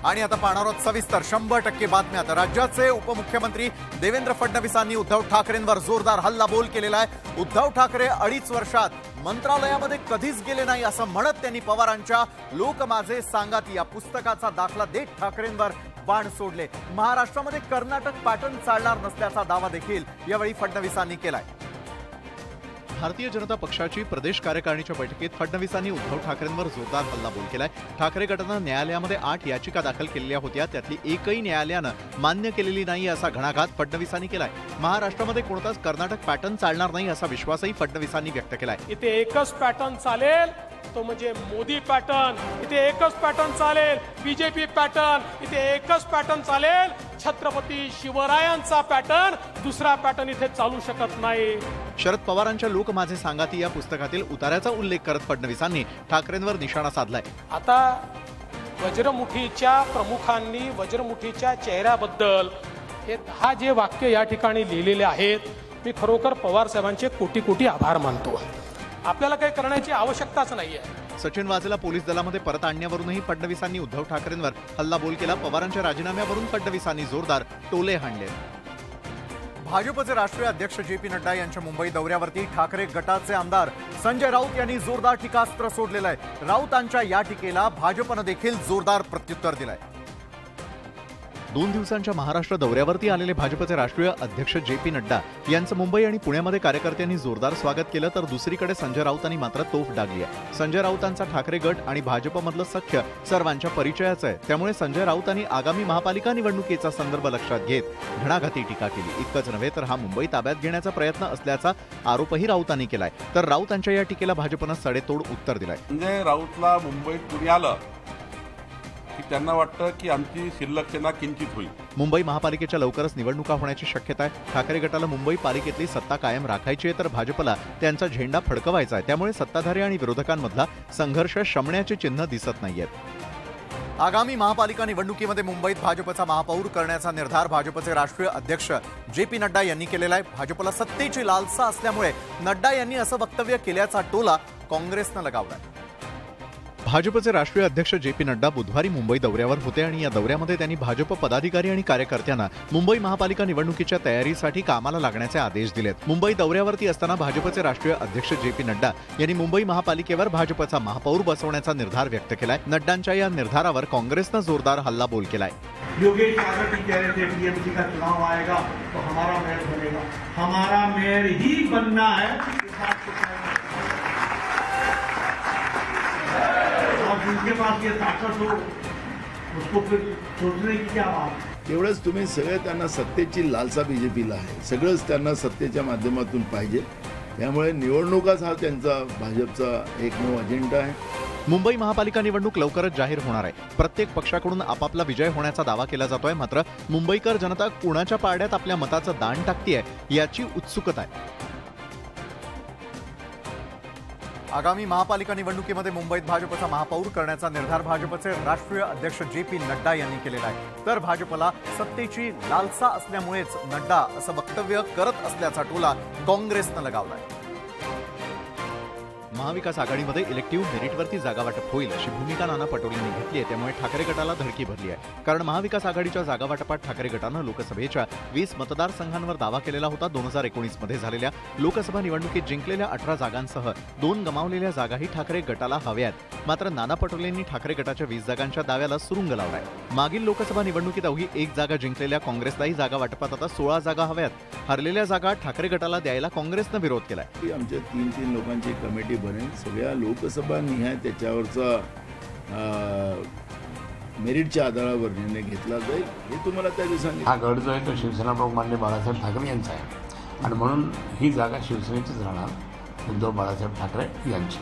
आणि आता पाहणार आहोत सविस्तर 100% बातम्यात। राज्याचे उपमुख्यमंत्री देवेंद्र फडणवीसांनी उद्धव ठाकरेंवर जोरदार हल्लाबोल केलेला आहे। उद्धव ठाकरे 2.5 वर्षात मंत्रालयामध्ये कधीच गेले नाही असं म्हणत त्यांनी पवारांच्या लोक माझे सांगाती या पुस्तकाचा दाखला देत ठाकरेंवर बाण सोडले। महाराष्ट्रामध्ये कर्नाटक पॅटर्न चालणार नसल्याचा दावा देखील यावेळी फडणवीसांनी केलाय। भारतीय जनता पक्षाची प्रदेश कार्यकारिणीच्या बैठकीत फडणवीसांनी उद्धव ठाकरेंवर जोरदार हल्लाबोल केलाय। ठाकरे गटानं न्यायालयामध्ये 8 याचिका दाखल केलेल्या होत्या, त्यातली एकही न्यायालयानं मान्य केलेली नाही असा घणाघात फडणवीसांनी केलाय। महाराष्ट्रामध्ये कोणताच कर्नाटक पॅटर्न चालणार नाही असा विश्वासही फडणवीसांनी व्यक्त केलाय। इथे एकच पॅटर्न चालेल, तो म्हणजे मोदी पॅटर्न। इथे एकच पॅटर्न चालेल, बीजेपी पॅटर्न। इथे एकच पॅटर्न चालेल, छत्रपती शिवरायांचा पॅटर्न। दुसरा पॅटर्न इथे चालू शकत नाही। शरद पवारांच्या लोक माझे सांगाती या पुस्तकातील उतार्याचा उल्लेख करत फडणवीसांनी ठाकरेंवर निशाणा साधलाय। आता वज्रमुठीच्या प्रमुखांनी वज्रमुठीच्या चेहऱ्याबद्दल हे 10 जे वाक्य या ठिकाणी लिहिलेले आहेत, मी खरोखर पवार साहेबांचे कोटी कोटी आभार मानतो। आपल्याला काही करण्याची आवश्यकताच नाहीये। सचिन वाझेला पोलीस दलामध्ये परत आणण्यावरूनही फडणवीसांनी उद्धव ठाकरेंवर हल्लाबोल केला। पवारांच्या राजीनाम्यावरून फडणवीसांनी जोरदार टोले हाणले। भाजपचे राष्ट्रीय अध्यक्ष जे.पी. नड्डा यांच्या मुंबई दौऱ्यावरती ठाकरे गटाचे आमदार संजय राऊत यांनी जोरदार टीकास्त्र सोडलेलं आहे। राऊतांच्या या टीकेला भाजपनं देखील जोरदार प्रत्युत्तर दिलंय। 2 दिवसांच्या महाराष्ट्र दौऱ्यावरती आलेले भाजपचे राष्ट्रीय अध्यक्ष जे.पी. नड्डा यांचं मुंबई आणि पुण्यामध्ये कार्यकर्त्यांनी जोरदार स्वागत केलं, तर दुसरीकडे संजय राऊतांनी मात्र तोफ डागली आहे। संजय राऊतांचा ठाकरे गट आणि भाजपमधलं सख्य सर्वांच्या परिचयाचं आहे, त्यामुळे संजय राऊतांनी आगामी महापालिका निवडणुकीचा संदर्भ लक्षात घेत घणाघाती टीका केली। इतकंच नव्हे तर हा मुंबई ताब्यात घेण्याचा प्रयत्न असल्याचा आरोपही राऊतांनी केलाय, तर राऊतांच्या या टीकेला भाजपनं सडेतोड उत्तर दिलंय। संजय राऊतला मुंबईत कुणी आलं की त्यांना वाटतं की आमची शिल्लक सेना किंचित होईल। मुंबई महापालिकेच्या लवकरच निवडणुका होण्याची शक्यता आहे। ठाकरे गटाला मुंबई पालिकेतली सत्ता कायम राखायची आहे, तर भाजपला त्यांचा झेंडा फडकवायचा आहे, त्यामुळे सत्ताधारी आणि विरोधकांमधला संघर्ष शमण्याचे चिन्ह दिसत नाहीयेत। आगामी महापालिका निवडणुकीमध्ये मुंबईत भाजपचा महापौर करण्याचा निर्धार भाजपचे राष्ट्रीय अध्यक्ष जे.पी. नड्डा यांनी केलेला आहे। भाजपला सत्तेची लालसा असल्यामुळे नड्डा यांनी असं वक्तव्य केल्याचा टोला काँग्रेसनं लगावलाय। भाजपचे राष्ट्रीय अध्यक्ष जे.पी. नड्डा बुधवारी मुंबई दौऱ्यावर होते आणि या दौऱ्यामध्ये त्यांनी भाजप पदाधिकारी आणि कार्यकर्त्यांना मुंबई महापालिका निवडणुकीच्या तयारीसाठी कामाला लागण्याचे आदेश दिलेत। मुंबई दौऱ्यावरती असताना भाजपचे राष्ट्रीय अध्यक्ष जे.पी. नड्डा यांनी मुंबई महापालिकेवर भाजपचा महापौर बसवण्याचा निर्धार व्यक्त केलाय। नड्डांच्या या निर्धारावर काँग्रेसनं जोरदार हल्लाबोल केलाय। योगेश सागर जी कह रहे थे टीएमसी का चुनाव आएगा तो हमारा मेयर बनेगा, हमारा मेयर ही बनना है। उनके पास ये ताकत हो, उसको फिर सोचने की क्या बात। एवढंच तुम्ही सगळे त्यांना सत्तेची लालसा बीजेपीला आहे, सगळंच त्यांना सत्तेच्या माध्यमातून पाहिजे, त्यामुळे निवडणुकाच हा त्यांचा भाजपचा एकमेव अजेंडा आहे। मुंबई महापालिका निवडणूक लवकरच जाहीर होणार आहे। प्रत्येक पक्षाकडून आपापला विजय होण्याचा दावा केला जातोय, मात्र मुंबईकर जनता कुणाच्या पारड्यात आपल्या मताचं दान टाकतीये याची उत्सुकता आहे। आगामी महापालिका निवडणुकीमध्ये मुंबईत भाजपचा महापौर करण्याचा निर्धार भाजपचे राष्ट्रीय अध्यक्ष जे.पी. नड्डा यांनी केलेला आहे, तर भाजपला सत्तेची लालसा असल्यामुळेच नड्डा असं वक्तव्य करत असल्याचा टोला काँग्रेसनं लगावलाय। महाविकास आघाडीमध्ये इलेक्टिव्ह मेरिटवरती जागा वाटप होईल अशी भूमिका नाना पटोलेंनी घेतली आहे, त्यामुळे ठाकरे गटाला धडकी भरली आहे। कारण महाविकास आघाडीच्या जागा वाटपात ठाकरे गटानं लोकसभेच्या 20 मतदारसंघांवर दावा केलेला होता। 2019 मध्ये झालेल्या लोकसभा निवडणुकीत जिंकलेल्या 18 जागांसह 2 गमावलेल्या जागाही ठाकरे गटाला हव्यात, मात्र नाना पटोलेंनी ठाकरे गटाच्या 20 जागांच्या दाव्याला सुरुंग लावलाय। मागील लोकसभा निवडणुकीत अवघी 1 जागा जिंकलेल्या काँग्रेसलाही जागा वाटपात आता 16 जागा हव्यात। हरलेल्या जागा ठाकरे गटाला द्यायला काँग्रेसनं विरोध केलाय। आमच्या 3 लोकांची कमिटी बनेल, सगळ्या लोकसभा निहाय त्याच्यावरचा मेरिटच्या आधारावर निर्णय घेतला जाईल, हे तुम्हाला त्या दिवसांनी। हा गट जो आहे तो शिवसेना प्रमुख माननीय बाळासाहेब ठाकरे यांचा आहे आणि म्हणून ही जागा शिवसेनेचीच राहणार, उद्धव बाळासाहेब ठाकरे यांची।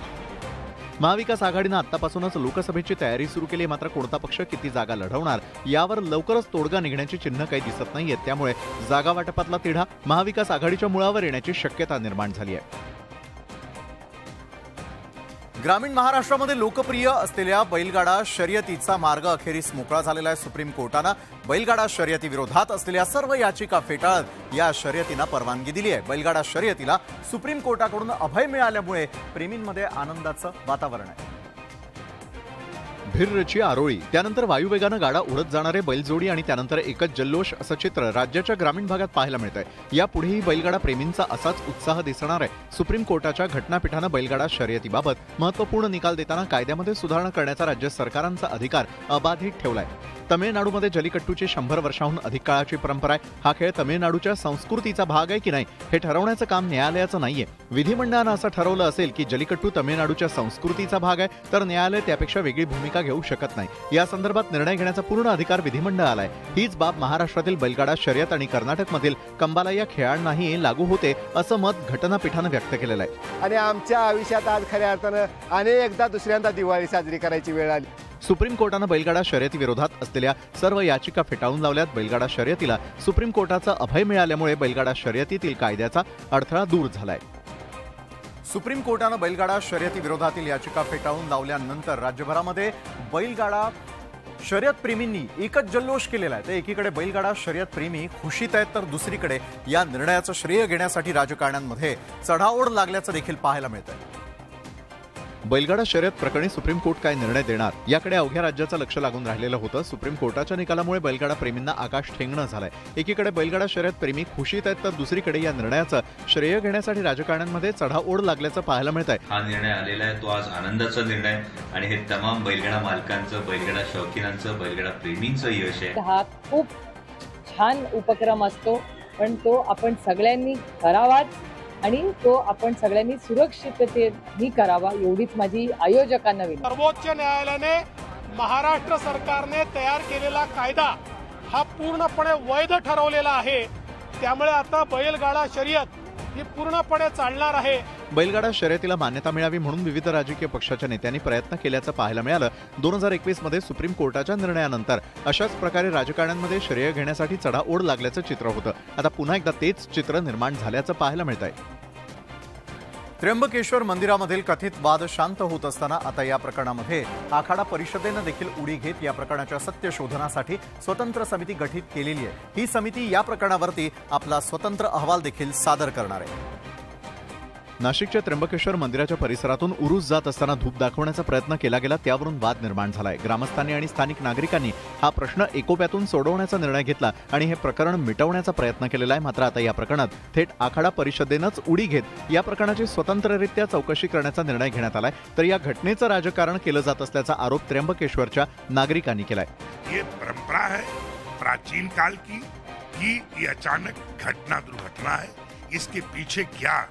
महाविकास आघाडीनं आतापासूनच लोकसभेची तयारी सुरू केली, मात्र कोणता पक्ष किती जागा लढवणार यावर लवकरच तोडगा निघण्याची चिन्ह काही दिसत नाहीयेत, त्यामुळे जागा वाटपातला तिढा महाविकास आघाडीच्या मुळावर येण्याची शक्यता निर्माण झाली आहे। ग्रामीण महाराष्ट्रामध्ये लोकप्रिय असलेल्या बैलगाडा शर्यतीचा मार्ग अखेरीस मोकळा झालेला आहे। सुप्रीम कोर्टानं बैलगाडा शर्यती विरोधात असलेल्या सर्व याचिका फेटाळत या शर्यतींना परवानगी दिली आहे। बैलगाडा शर्यतीला सुप्रीम कोर्टाकडून अभय मिळाल्यामुळे प्रेमींमध्ये आनंदाचं वातावरण आहे। भिर्रची आरोळी, त्यानंतर वायुवेगानं गाडा उडत जाणारे बैलजोडी आणि त्यानंतर एकच जल्लोष असं चित्र राज्याच्या ग्रामीण भागात पाहायला मिळतंय. यापुढेही बैलगाडा प्रेमींचा असाच उत्साह दिसणार आहे. सुप्रीम कोर्टाच्या घटनापीठानं बैलगाडा शर्यतीबाबत महत्त्वपूर्ण निकाल देताना कायद्यामध्ये सुधारणा करण्याचा राज्य सरकारांचा अधिकार अबाधित ठेवलाय. तमिळनाडूमध्ये जल्लीकट्टूची 100 वर्षांहून अधिक काळाची परंपरा आहे. हा खेळ तमिळनाडूच्या संस्कृतीचा भाग आहे की नाही हे ठरवण्याचं काम न्यायालयाचं नाहीये. विधिमंडळानं असं ठरवलं असेल की जल्लीकट्टू तमिळनाडूच्या संस्कृतीचा भाग आहे तर न्यायालय त्यापेक्षा वेगळी भूमिका घेऊ शकत नाही. या संदर्भात निर्णय घेण्याचा पूर्ण अधिकार विधिमंडळाला आहे. हीच बाब महाराष्ट्रातील बैलगाडा शर्यत आणि कर्नाटकमधील कंबाला या खेळांनाही लागू होते असं मत घटनापीठानं व्यक्त केलेलं आहे. आणि आमच्या आयुष्यात आज खऱ्या अर्थानं अनेकदा दुसऱ्यांदा दिवाळी साजरी करायची वेळ आली. सुप्रीम कोर्टानं बैलगाडा शर्यती विरोधात असलेल्या सर्व याचिका फेटाळून लावल्यात. बैलगाडा शर्यतीला सुप्रीम कोर्टाचं अभय मिळाल्यामुळे बैलगाडा शर्यतीतील कायद्याचा अडथळा दूर झालाय. सुप्रीम कोर्टानं बैलगाडा शर्यती विरोधातील याचिका फेटाळून लावल्यानंतर राज्यभरामध्ये बैलगाडा शर्यत प्रेमींनी एकच जल्लोष केलेला आहे. तर एकीकडे बैलगाडा शर्यत प्रेमी खुशीत आहेत तर दुसरीकडे या निर्णयाचं श्रेय घेण्यासाठी राजकारण्यांमध्ये चढाओढ लागल्याचं देखील पाहायला मिळतंय. बैलगाडा शर्यत प्रकरणी सुप्रीम कोर्ट काय निर्णय देणार याकडे अवघ्या राज्याचं लक्ष लागून राहिलेलं होतं. सुप्रीम कोर्टाच्या निकालामुळे बैलगाडा प्रेमींना आकाश ठेंगणं झालंय. एकीकडे बैलगाडा शर्यत प्रेमी खुशीत आहेत तर दुसरीकडे या निर्णयाचं श्रेय घेण्यासाठी राजकारण्यांमध्ये चढाओढ लागल्याचं पाहायला मिळत आहे. हा निर्णय आलेला आहे तो आज आनंदाचा निर्णय आणि हे तमाम बैलगाडा मालकांचं, बैलगाडा शौकीनांचं, बैलगाडा प्रेमींचं यश आहे. हा खूप छान उपक्रम असतो पण तो आपण सगळ्यांनी करावाच आणि तो आपण सगळ्यांनी सुरक्षिततेने करावा एवढीच माझी आयोजकांना विनंती. सर्वोच्च न्यायालयाने महाराष्ट्र सरकारने तयार केलेला कायदा हा पूर्णपणे वैध ठरवलेला आहे. त्यामुळे आता बैलगाडा शर्यत ही पूर्णपणे चालणार आहे. बैलगाडा शर्यतीला मान्यता मिळावी म्हणून विविध राजकीय पक्षाच्या नेत्यांनी प्रयत्न केल्याचं पाहायला मिळालं. 2021 मध्ये सुप्रीम कोर्टाच्या निर्णयानंतर अशाच प्रकारे राजकारण्यांमध्ये श्रेय घेण्यासाठी चढाओढ लागल्याचं चित्र होतं. आता पुन्हा एकदा तेच चित्र निर्माण झाल्याचं पाहायला मिळत आहे. त्र्यंबकेश्वर मंदिरामधील कथित वाद शांत होत असताना आता या प्रकरणामध्ये आखाडा परिषदेनं देखील उडी घेत या प्रकरणाच्या सत्य शोधनासाठी स्वतंत्र समिती गठीत केलेली आहे. ही समिती या प्रकरणावरती आपला स्वतंत्र अहवाल देखील सादर करणार आहे. नाशिकच्या त्र्यंबकेश्वर मंदिराच्या परिसरातून उरूस जात असताना धूप दाखवण्याचा प्रयत्न केला गेला. त्यावरून वाद निर्माण झालाय. ग्रामस्थांनी आणि स्थानिक नागरिकांनी हा प्रश्न एकोप्यातून सोडवण्याचा निर्णय घेतला आणि हे प्रकरण मिटवण्याचा प्रयत्न केलेला आहे. मात्र आता या प्रकरणात थेट आखाडा परिषदेनंच उडी घेत या प्रकरणाची स्वतंत्ररित्या चौकशी करण्याचा निर्णय घेण्यात आलाय. तर या घटनेचं राजकारण केलं जात असल्याचा आरोप त्र्यंबकेश्वरच्या नागरिकांनी केलाय. ये परंपरा है प्राचीन काल की कि ये अचानक घटना दुर्घटना है. इसके पीछे क्या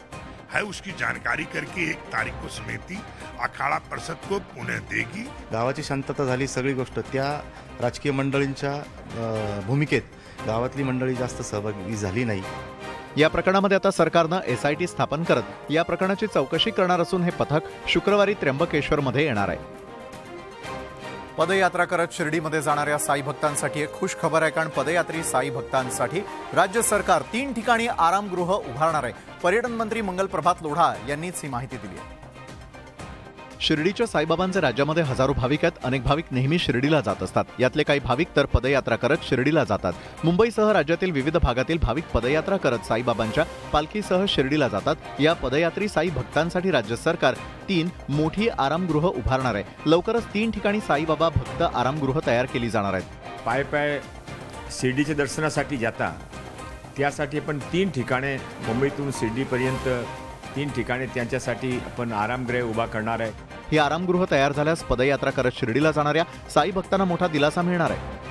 है उसकी जानकारी करके 1 तारीख को समिति अखाड़ा परिषद को पुणे देगी. गावाची शांतता झाली सगळी गोष्ट त्या राजकीय मंडळींच्या भूमिकेत गावातली मंडळी जास्त सहभागी झाली नाही. या प्रकरणामध्ये आता सरकारनं SIT स्थापन करत या प्रकरणाची चौकशी करणार असून हे पथक शुक्रवारी त्र्यंबकेश्वरमध्ये येणार आहे. पदयात्रा करत शिर्डीमध्ये जाणाऱ्या साई भक्तांसाठी एक खुश खबर आहे. कारण पदयात्री साई भक्तांसाठी राज्य सरकार 3 ठिकाणी आरामगृह उभारणार आहे. पर्यटन मंत्री मंगल प्रभात लोढा यांनीच ही माहिती दिली आहे. शिर्डीच्या साईबाबांचे राज्यामध्ये हजारो भाविक आहेत. अनेक भाविक नेहमी शिर्डीला जात असतात. यातले काही भाविक तर पदयात्रा करत शिर्डीला जातात. मुंबईसह राज्यातील विविध भागातील भाविक पदयात्रा करत साईबाबांच्या पालखीसह शिर्डीला जातात. या पदयात्री साई भक्तांसाठी राज्य सरकार 3 मोठी आरामगृह उभारणार आहे. लवकरच 3 ठिकाणी साईबाबा भक्त आरामगृह तयार केली जाणार आहेत. पाय शिर्डीच्या दर्शनासाठी जाता त्यासाठी आपण 3 ठिकाणे मुंबईतून शिर्डीपर्यंत 3 ठिकाणी त्यांच्यासाठी आपण आरामगृह उभा करणार आहे. ही आरामगृह तयार झाल्यास पदयात्रा करत शिर्डीला जाणाऱ्या साई भक्तांना मोठा दिलासा मिळणार आहे.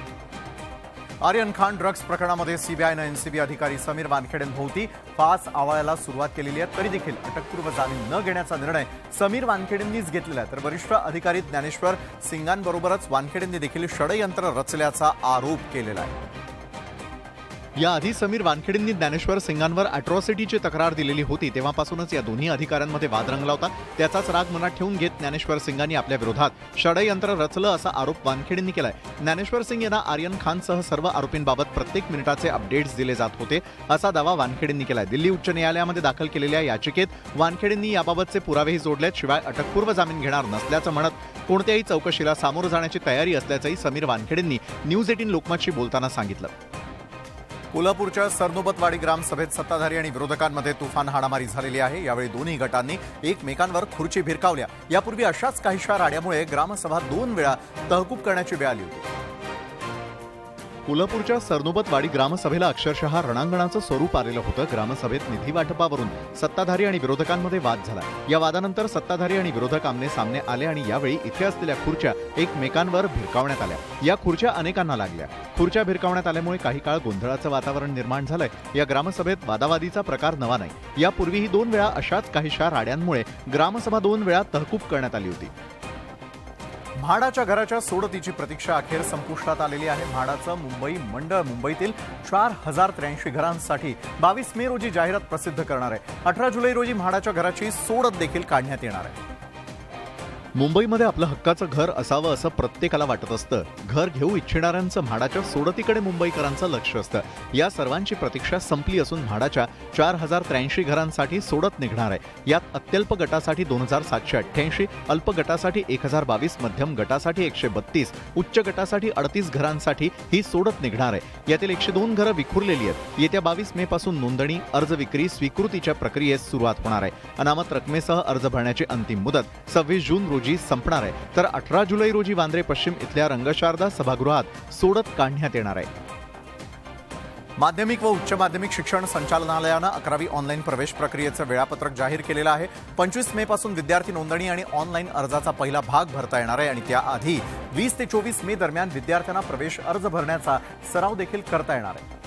आर्यन खान ड्रग्ज प्रकरणामध्ये सीबीआयनं NCB अधिकारी समीर वानखेडेंभोवती फास आवाळायला सुरुवात केलेली आहे. तरी देखील अटकपूर्व जामीन न घेण्याचा निर्णय समीर वानखेडेंनीच घेतलेला आहे. तर वरिष्ठ अधिकारी ज्ञानेश्वर सिंगांबरोबरच वानखेडेंनी देखील षडयंत्र रचल्याचा आरोप केलेला आहे. याआधी समीर वानखेडेंनी ज्ञानेश्वर सिंगांवर अॅट्रॉसिटीची तक्रार दिलेली होती. तेव्हापासूनच या दोन्ही अधिकाऱ्यांमध्ये वाद रंगला होता. त्याचाच राग मनात ठेवून घेत ज्ञानेश्वर सिंगांनी आपल्या विरोधात षडयंत्र रचलं असा आरोप वानखेडेंनी केलाय. ज्ञानेश्वर सिंग यांना आर्यन खानसह सर्व आरोपींबाबत प्रत्येक मिनिटाचे अपडेट्स दिले जात होते असा दावा वानखेडेंनी केलाय. दिल्ली उच्च न्यायालयामध्ये दाखल केलेल्या याचिकेत वानखेडेंनी याबाबतचे पुरावेही जोडलेत. शिवाय अटकपूर्व जामीन घेणार नसल्याचं म्हणत कोणत्याही चौकशीला सामोरं जाण्याची तयारी असल्याचंही समीर वानखेडेंनी न्यूज 18 लोकमतशी बोलताना सांगितलं. कोल्हापूरच्या सरनोबतवाडी ग्रामसभेत सत्ताधारी आणि विरोधकांमध्ये तुफान हाणामारी झालेली आहे। यावेळी दोन्ही गटांनी एकमेकांवर खुर्ची भिरकावल्या। यापूर्वी अशाच काहीशा राड्यामुळे ग्रामसभा 2 वेळा तहकूब करण्याची वेळ आली होती। कोल्हापूरच्या सरनोबतवाडी ग्रामसभेला अक्षरशः रणांगणाचं स्वरूप आलेलं होतं। ग्रामसभेत निधी वाटपावरून सत्ताधारी आणि विरोधकांमध्ये वाद झाला। या वादानंतर सत्ताधारी आणि विरोधक आमने सामने आले आणि यावेळी इथे असलेल्या खुर्च्या एकमेकांवर भिरकावण्यात आल्या। या खुर्च्या अनेकांना लागल्या। खुर्च्या भिरकावण्यात आल्यामुळे काही काळ गोंधळाचं वातावरण निर्माण झालंय। या ग्रामसभेत वादावादीचा प्रकार नवा नाही। यापूर्वीही 2 वेळा अशाच काहीशा राड्यांमुळे ग्रामसभा 2 वेळा तहकूब करण्यात आली होती। म्हाडाच्या घराच्या सोडतीची प्रतीक्षा अखेर संपुष्टात आलेली आहे। म्हाडाचं मुंबई मंडळ मुंबईतील 4083 घरांसाठी 22 मे रोजी जाहिरात प्रसिद्ध करणार आहे। 18 जुलै रोजी म्हाडाच्या घराची सोडत देखील काढण्यात येणार आहे। मुंबईमध्ये आपलं हक्काचं घर असावं असं प्रत्येकाला वाटत असतं। घर घेऊ इच्छिणाऱ्यांचं म्हाडाच्या सोडतीकडे मुंबईकरांचं लक्ष असतं। या सर्वांची प्रतीक्षा संपली असून म्हाडाच्या 4083 घरांसाठी सोडत निघणार आहे। यात अत्यल्प गटासाठी 2788, अल्प गटासाठी 1022, मध्यम गटासाठी 132, उच्च गटासाठी 38 घरांसाठी ही सोडत निघणार आहे। यातील 102 घरं विखुरलेली आहेत। येत्या 22 मे पासून नोंदणी, अर्ज विक्री, स्वीकृतीच्या प्रक्रियेस सुरुवात होणार आहे। अनामत रकमेसह अर्ज भरण्याची अंतिम मुदत 26 जून रोजी संपणार आहे, तर 18 जुलै रोजी वांद्रे पश्चिम इथल्या रंगशारदा सभागृहात सोडत काढण्यात येणार आहे। माध्यमिक व उच्च माध्यमिक शिक्षण संचालनालयानं 11वी ऑनलाईन प्रवेश प्रक्रियेचं वेळापत्रक जाहीर केलेलं आहे। 25 मे पासून विद्यार्थी नोंदणी आणि ऑनलाईन अर्जाचा पहिला भाग भरता येणार आहे आणि त्याआधी 20 ते 24 मे दरम्यान विद्यार्थ्यांना प्रवेश अर्ज भरण्याचा सराव देखील करता येणार आहे।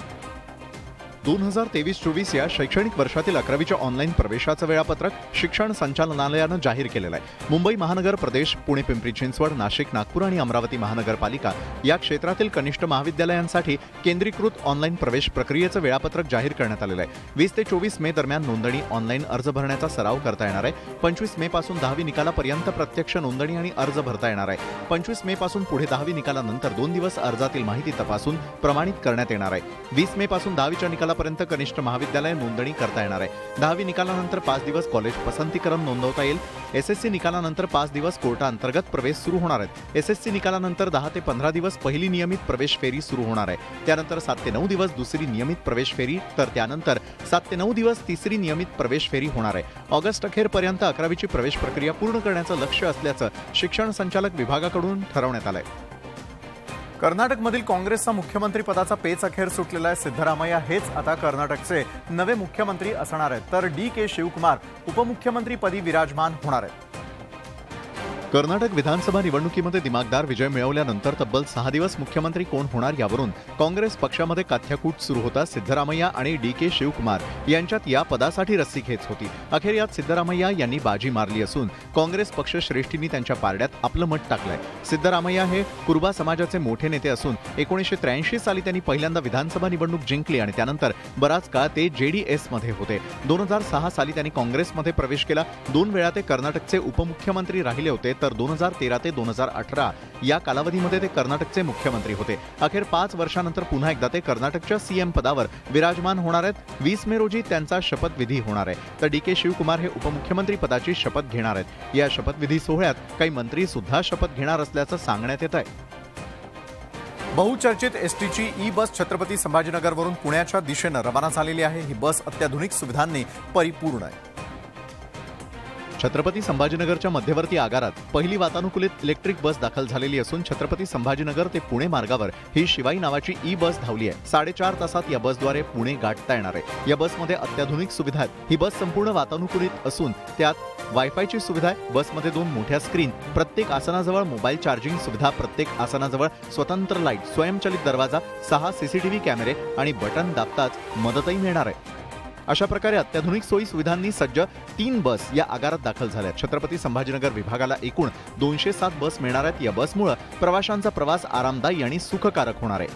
2023-24 या शैक्षणिक वर्षातील 11वीच्या ऑनलाईन प्रवेशाचं वेळापत्रक शिक्षण संचालनालयानं जाहीर केलेलं आहे। मुंबई महानगर प्रदेश, पुणे, पिंपरी चिंचवड, नाशिक, नागपूर आणि अमरावती महानगरपालिका या क्षेत्रातील कनिष्ठ महाविद्यालयांसाठी केंद्रीकृत ऑनलाईन प्रवेश प्रक्रियेचं वेळापत्रक जाहीर करण्यात आलेलं आहे। 20 ते 24 मे दरम्यान नोंदणी, ऑनलाईन अर्ज भरण्याचा सराव करता येणार आहे। 25 मे पासून 10वी निकालापर्यंत प्रत्यक्ष नोंदणी आणि अर्ज भरता येणार आहे। 25 मे पासून पुढे 10वी निकालानंतर 2 दिवस अर्जातील माहिती तपासून प्रमाणित करण्यात येणार आहे। 20 मे पासून 10वीच्या निकालापर्यंत कनिष्ठ महाविद्यालय नोंदणी करता येणार आहे। 10वी निकालानंतर 5 दिवस कॉलेज पसंतीकरण नोंदवता येईल। एसएससी निकालानंतर 5 दिवस कोर्टाअंतर्गत प्रवेश सुरू होणार आहेत। एसएससी निकालानंतर 10 ते 15 दिवस पहिली नियमित प्रवेश फेरी सुरू होणार आहे। त्यानंतर 7 ते 9 दिवस दुसरी नियमित प्रवेश फेरी, तर त्यानंतर 7 ते 9 दिवस तिसरी नियमित प्रवेश फेरी होणार आहे। ऑगस्ट अखेरपर्यंत 11वीची प्रवेश प्रक्रिया पूर्ण करण्याचं लक्ष्य असल्याचं शिक्षण संचालक विभागाकडून ठरवण्यात आलंय। कर्नाटकमधील काँग्रेसचा मुख्यमंत्री पदाचा पेच अखेर सुटलेला आहे। सिद्धरामय्या हेच आता कर्नाटकचे नवे मुख्यमंत्री असणार आहेत, तर DK शिवकुमार उपमुख्यमंत्रीपदी विराजमान होणार आहेत। कर्नाटक विधानसभा निवडणुकीमध्ये दिमागदार विजय मिळवल्यानंतर तब्बल 6 दिवस मुख्यमंत्री कोण होणार यावरून काँग्रेस पक्षामध्ये काथ्याकूट सुरू होता। सिद्धरामय्या आणि DK शिवकुमार यांच्यात या पदासाठी रस्सीखेच होती। अखेर यात सिद्धरामय्या यांनी बाजी मारली असून काँग्रेस पक्ष श्रेष्ठींनी त्यांच्या पारड्यात आपलं मत टाकलंय। सिद्धरामय्या हे कुरुबा समाजाचे मोठे नेते असून 1983 साली त्यांनी पहिल्यांदा विधानसभा निवडणूक जिंकली आणि त्यानंतर बराच काळ ते JDS मध्ये होते। 2006 साली त्यांनी काँग्रेसमध्ये प्रवेश केला। 2 वेळा ते कर्नाटकचे उपमुख्यमंत्री राहिले होते, तर 2013 ते 2018 या कालावधीमध्ये ते कर्नाटकचे मुख्यमंत्री होते। अखेर 5 वर्षांनंतर पुन्हा एकदा ते कर्नाटकच्या CM पदावर विराजमान होणार आहेत। 20 मे रोजी त्यांचा शपथविधी होणार आहे, तर DK शिवकुमार हे उपमुख्यमंत्री पदाची शपथ घेणार आहेत। या शपथविधी सोहळ्यात काही मंत्री सुद्धा शपथ घेणार असल्याचं सांगण्यात येत आहे। बहुचर्चित एसटीची ई-बस छत्रपती संभाजीनगरवरून पुण्याच्या दिशेनं रवाना झालेली आहे। ही बस अत्याधुनिक सुविधांनी परिपूर्ण आहे। छत्रपती संभाजीनगरच्या मध्यवर्ती आगारात पहिली वातानुकूलित इलेक्ट्रिक बस दाखल झालेली असून छत्रपती संभाजीनगर ते पुणे मार्गावर ही शिवाई नावाची ई-बस धावली आहे। 4.5 तासात या बसद्वारे पुणे गाठता येणार आहे। या बसमध्ये अत्याधुनिक सुविधा आहेत। ही बस संपूर्ण वातानुकूलित असून त्यात वायफायची सुविधा आहे। बसमध्ये 2 मोठ्या स्क्रीन, प्रत्येक आसनाजवळ मोबाईल चार्जिंग सुविधा, प्रत्येक आसनाजवळ स्वतंत्र लाईट, स्वयंचलित दरवाजा, 6 CCTV कॅमेरे आणि बटन दाबताच मदतही मिळणार आहे। अशा प्रकारे अत्याधुनिक सोयी सुविधांनी सज्ज 3 बस या आगारात दाखल झाल्या। छत्रपती संभाजीनगर विभागाला एकूण 207 बस मिळणार आहेत। या बसमुळे प्रवाशांचा प्रवास आरामदायी आणि सुखकारक होणार आहे।